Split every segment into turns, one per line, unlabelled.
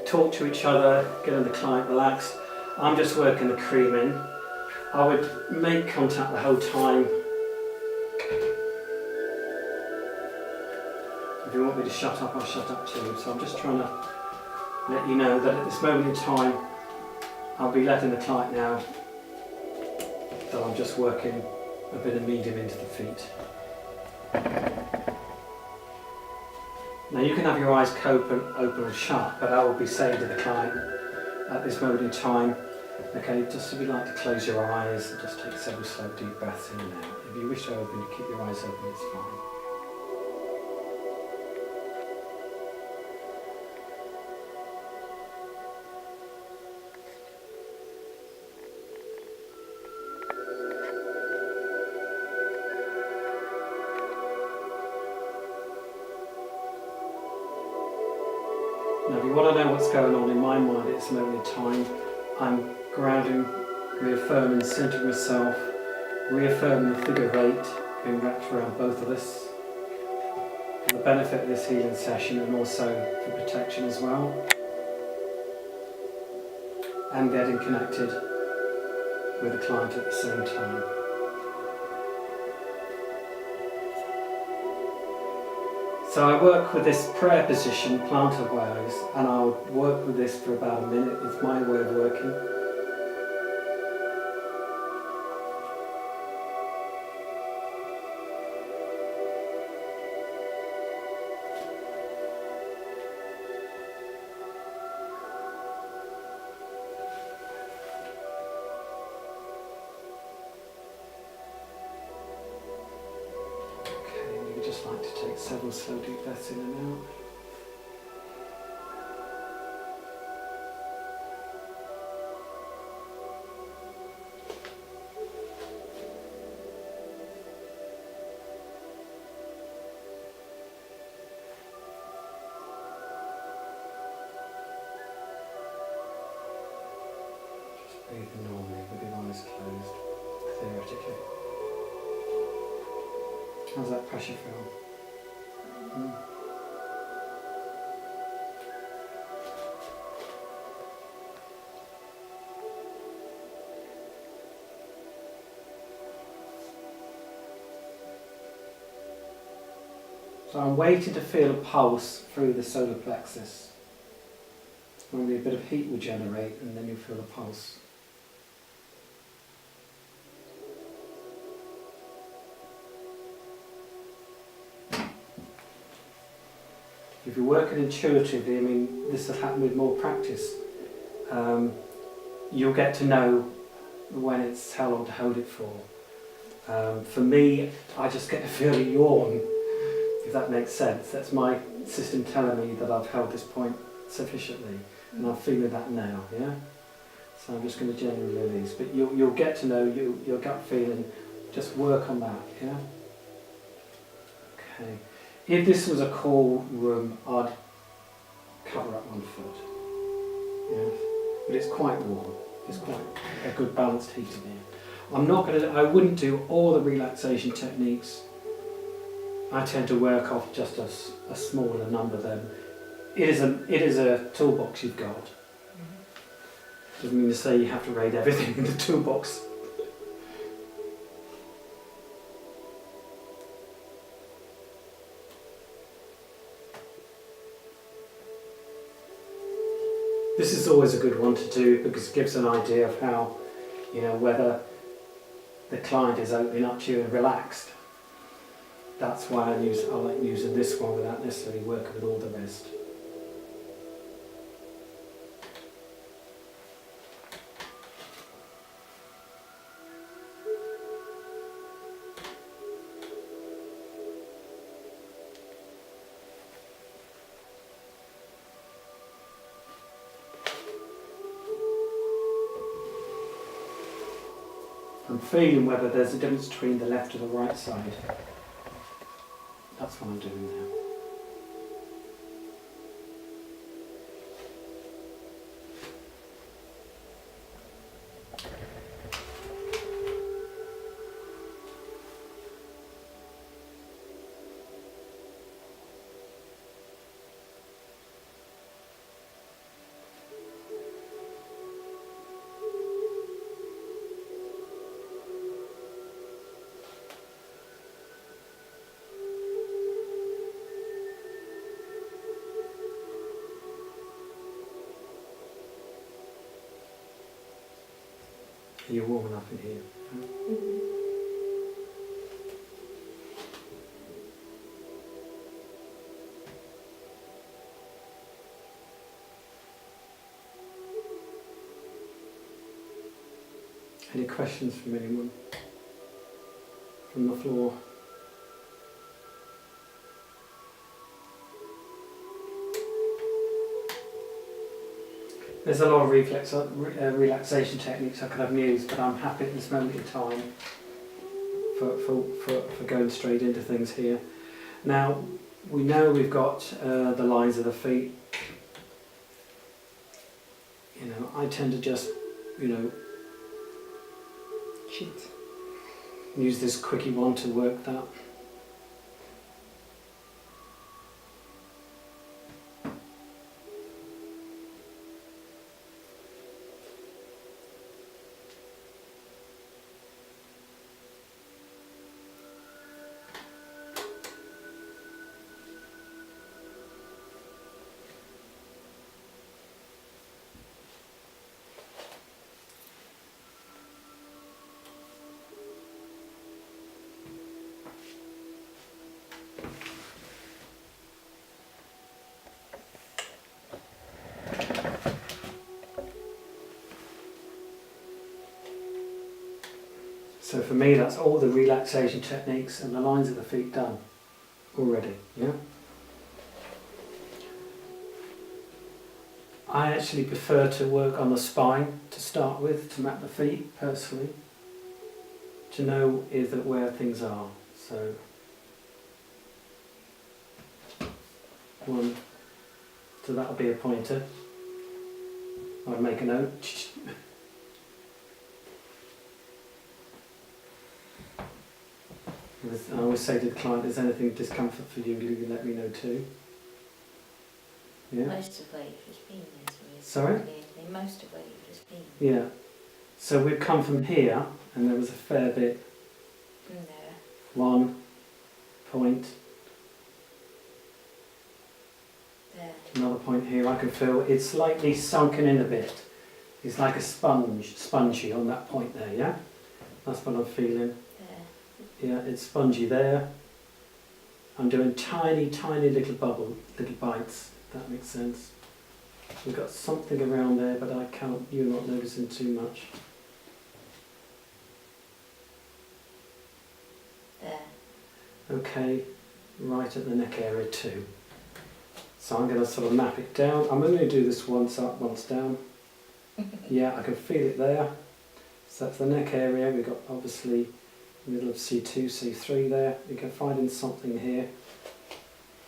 talk to each other, getting the client relaxed. I'm just working the cream in. I would make contact the whole time. If you want me to shut up, I'll shut up too. So I'm just trying to let you know that at this moment in time, I'll be letting the client know that I'm just working a bit of medium into the feet. Now you can have your eyes open and shut, but I will be saying to the client at this moment in time, okay, just if you'd like to close your eyes and just take several slow deep breaths in and out. If you wish to open, keep your eyes open, it's fine. Now if you want to know what's going on in my mind at this moment in time, I'm grounding, reaffirming the centre of myself, reaffirming the figure of 8 being wrapped around both of us for the benefit of this healing session and also for protection as well, and getting connected with the client at the same time. So I work with this prayer position, plantar wise, and I'll work with this for about a minute. It's my way of working. Just like to take several slow deep breaths in and out. Just breathe normally with your eyes closed, theoretically. How's that pressure feel? So I'm waiting to feel a pulse through the solar plexus. Normally a bit of heat will generate and then you'll feel a pulse. If you're working intuitively, I mean, this will happen with more practice. You'll get to know when it's how long to hold it for. For me, I just get to feel a yawn, if that makes sense. That's my system telling me that I've held this point sufficiently, and I'm feeling that now, yeah? So I'm just going to gently release. But you'll get to know your gut feeling, just work on that, yeah? Okay. If this was a cool room, I'd cover up one foot. Yeah, but it's quite warm. It's quite a good balanced heat in here. I wouldn't do all the relaxation techniques. I tend to work off just a smaller number then. It is a toolbox you've got. Doesn't mean to say you have to raid everything in the toolbox. This is always a good one to do because it gives an idea of how, whether the client is opening up to you and relaxed. That's why I like using this one without necessarily working with all the rest. I'm feeling whether there's a difference between the left or the right side. That's what I'm doing now. You're warm enough in here.
Mm-hmm.
Any questions from anyone? From the floor? There's a lot of relaxation techniques I could have used, but I'm happy at this moment in time for going straight into things here. Now, we know we've got the lines of the feet. You know, I tend to just, you know, use this quickie one to work that. So for me, that's all the relaxation techniques and the lines of the feet done already, yeah? I actually prefer to work on the spine to start with, to map the feet, personally, to know is that where things are. So, one, so that'll be a pointer. I'd make a note. I always say to the client, if there's anything discomfort for you, you let me know too. Yeah?
Most of where you've just been is
Sorry?
Most of where you've just been.
Yeah. So we've come from here, and there was a fair bit.
From there.
1 point.
There.
Another point here. I can feel it's slightly sunken in a bit. It's like a spongy on that point there, yeah? That's what I'm feeling. Yeah, it's spongy there. I'm doing tiny, tiny little bites, if that makes sense. We've got something around there, but you're not noticing too much.
There.
Okay, right at the neck area too. So I'm going to sort of map it down. I'm only going to do this once up, once down. Yeah, I can feel it there. So that's the neck area. We've got obviously middle of C2, C3 there. We can find in something here.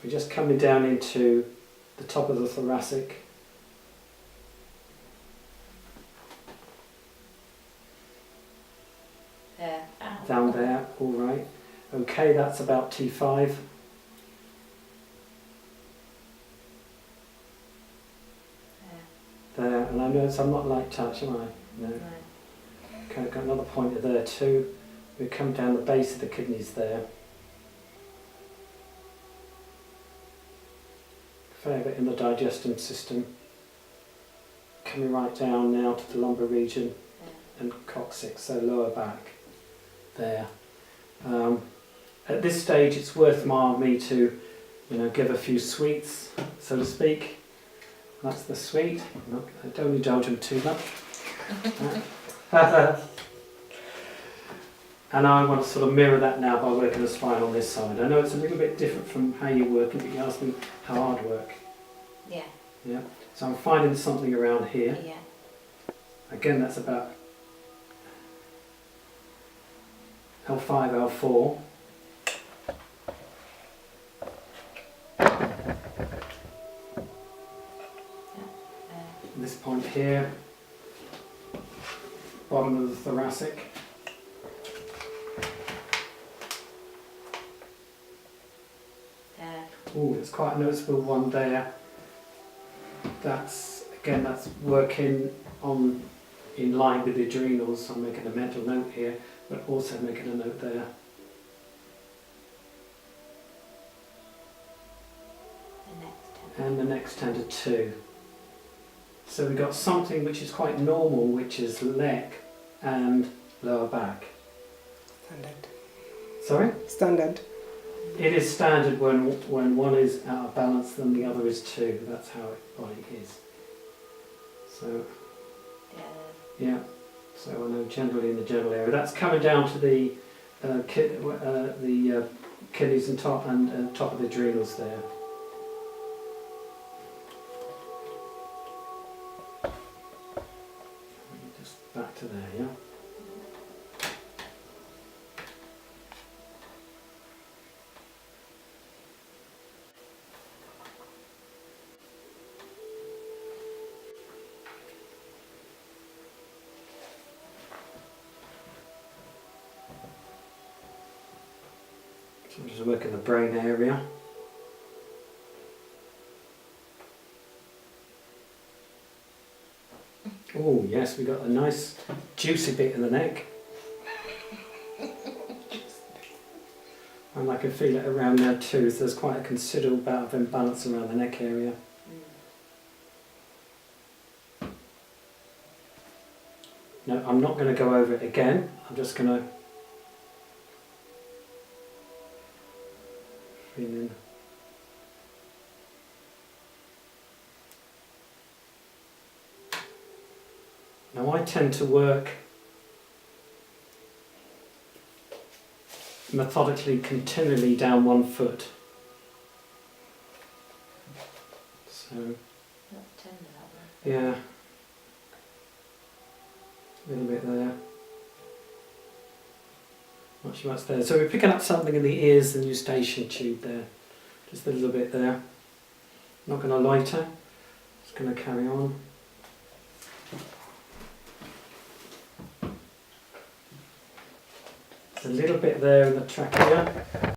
We're just coming down into the top of the thoracic.
There.
Down there, all right. Okay, that's about T5. There, and I notice I'm not light touch, am I? No. Okay, I've got another pointer there too. We come down the base of the kidneys there. Fair bit in the digestive system. Coming right down now to the lumbar region and coccyx, so lower back. There. At this stage, it's worthwhile me to, give a few sweets, so to speak. That's the sweet. Don't indulge them too much. And I want to sort of mirror that now by working the spine on this side. I know it's a little bit different from how you work, but you asked me how I'd work.
Yeah.
Yeah. So I'm finding something around here.
Yeah.
Again, that's about L5, L4. This point here, bottom of the thoracic. Oh, it's quite a noticeable one there. That's working on in line with the adrenals. I'm making a mental note here, but also making a note there. And the next tender too. So we've got something which is quite normal, which is leg and lower back.
Standard.
Sorry?
Standard.
It is standard when one is out of balance and the other is too. That's how body is. So, yeah. So I know generally in the general area. That's coming down to the kidneys and top of the adrenals there. Just back to there, yeah. So just work in the brain area. Oh yes, we got a nice juicy bit in the neck. And I can feel it around there too, so there's quite a considerable amount of imbalance around the neck area. No, I'm not going to go over it again. I'm just going to feel in. Now I tend to work methodically, continually down one foot. So,
Not tender that one.
yeah, a little bit there. Not sure what's there. So we're picking up something in the ears, the eustachian tube there. Just a little bit there. Not going to loiter. Just going to carry on. A little bit there in the trachea.